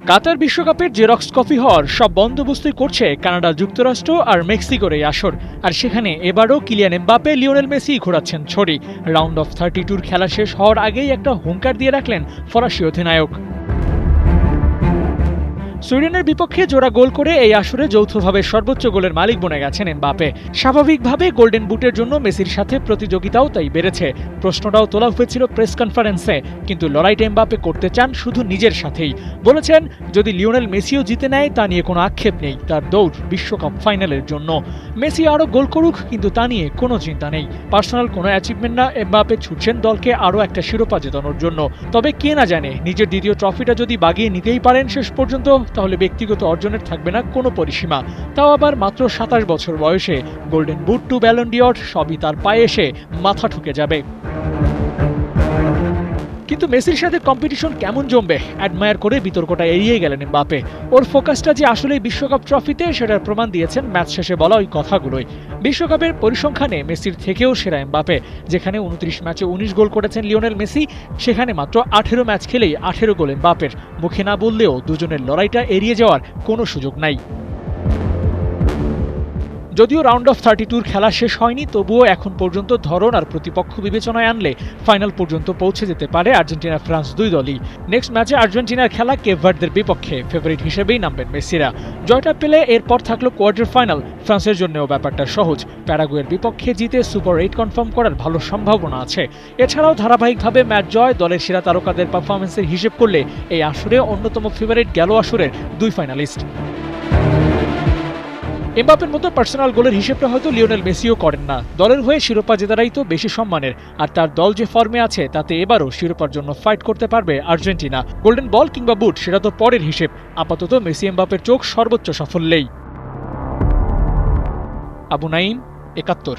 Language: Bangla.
কাতার বিশ্বকাপের জেরক্স কপি হওয়ার সব বন্দোবস্তই করছে কানাডা, যুক্তরাষ্ট্র আর মেক্সিকোর এই আসর। আর সেখানে এবারও কিলিয়ান এমবাপে, লিওনেল মেসি ঘোরাচ্ছেন ছড়ি। রাউন্ড অফ 32 খেলা শেষ হওয়ার আগেই একটা হুঙ্কার দিয়ে রাখলেন ফরাসি অধিনায়ক। সুইডেনের বিপক্ষে জোড়া গোল করে এই আসরে যৌথভাবে সর্বোচ্চ গোলের মালিক বনে গেছেন এমবাপে। স্বাভাবিকভাবে গোল্ডেন বুটের জন্য মেসির সাথে প্রতিযোগিতাও তাই বেড়েছে। প্রশ্নটাও তোলা হয়েছিল প্রেস কনফারেন্সে, কিন্তু লড়াইটা এমবাপে করতে চান শুধু নিজের সাথেই। বলেছেন যদি লিওনেল মেসিও জিতে নেয় তা নিয়ে কোনো আক্ষেপ নেই, তার দৌড় বিশ্বকাপ ফাইনালের জন্য। মেসি আরও গোল করুক, কিন্তু তা নিয়ে কোনো চিন্তা নেই। পার্সোনাল কোনো অ্যাচিভমেন্ট না, এমবাপে ছুটছেন দলকে আরও একটা শিরোপা জেতানোর জন্য। তবে কে না জানে, নিজের দ্বিতীয় ট্রফিটা যদি বাগিয়ে নিতেই পারেন শেষ পর্যন্ত, তাহলে ব্যক্তিগত অর্জনের থাকবে না কোনো পরিসীমা। তাও আবার মাত্র 27 বছর বয়সে। Golden boot to Ballon d'Or সবই তার পায়ে এসে মাথা ঠুকে যাবে। কিন্তু মেসির সাথে কম্পিটিশন কেমন জমবে অ্যাডমায়ার করে বিতর্কটা এড়িয়ে গেলেন এমবাপে। ওর ফোকাসটা যে আসলেই বিশ্বকাপ ট্রফিতে, সেটার প্রমাণ দিয়েছেন ম্যাচ শেষে বলা ওই কথাগুলোই। বিশ্বকাপের পরিসংখ্যানে মেসির থেকেও সেরা এমবাপে। যেখানে 29 ম্যাচে 19 গোল করেছেন লিওনেল মেসি, সেখানে মাত্র 18 ম্যাচ খেলেই 18 গোল এমবাপের। মুখে না বললেও দুজনের লড়াইটা এড়িয়ে যাওয়ার কোনো সুযোগ নাই। যদিও রাউন্ড অফ 32 খেলা শেষ হয়নি, তবুও এখন পর্যন্ত ধরন আর প্রতিপক্ষ বিবেচনায় আনলে ফাইনাল পর্যন্ত পৌঁছে যেতে পারে আর্জেন্টিনা ফ্রান্স দুই দলই। নেক্সট ম্যাচে আর্জেন্টিনার খেলা কেপ ভার্দের বিপক্ষে। ফেভারিট হিসেবেই নামবেন মেসিরা। জয়টা পেলে এরপর থাকলো কোয়ার্টার ফাইনাল। ফ্রান্সের জন্যও ব্যাপারটা সহজ। প্যারাগুয়ের বিপক্ষে জিতে সুপার 8 কনফার্ম করার ভালো সম্ভাবনা আছে। এছাড়াও ধারাবাহিকভাবে ম্যাচ জয়, দলের সেরা তারকাদের পারফরমেন্সের হিসেব করলে এই আসরে অন্যতম ফেভারিট গেল আসরের দুই ফাইনালিস্ট। এমবাপের মতো পার্সোনাল গোলের হিসেবটা হয়তো লিওনেল মেসিও করেন না। দলের হয়ে শিরোপা জেতারাই তো বেশি সম্মানের। আর তার দল যে ফর্মে আছে, তাতে এবারও শিরোপার জন্য ফাইট করতে পারবে আর্জেন্টিনা। গোল্ডেন বল কিংবা বুট সেটা তো পরের হিসেব। আপাতত মেসি এমবাপের চোখ সর্বোচ্চ সাফল্যেই। আবু নাইম, ৭১।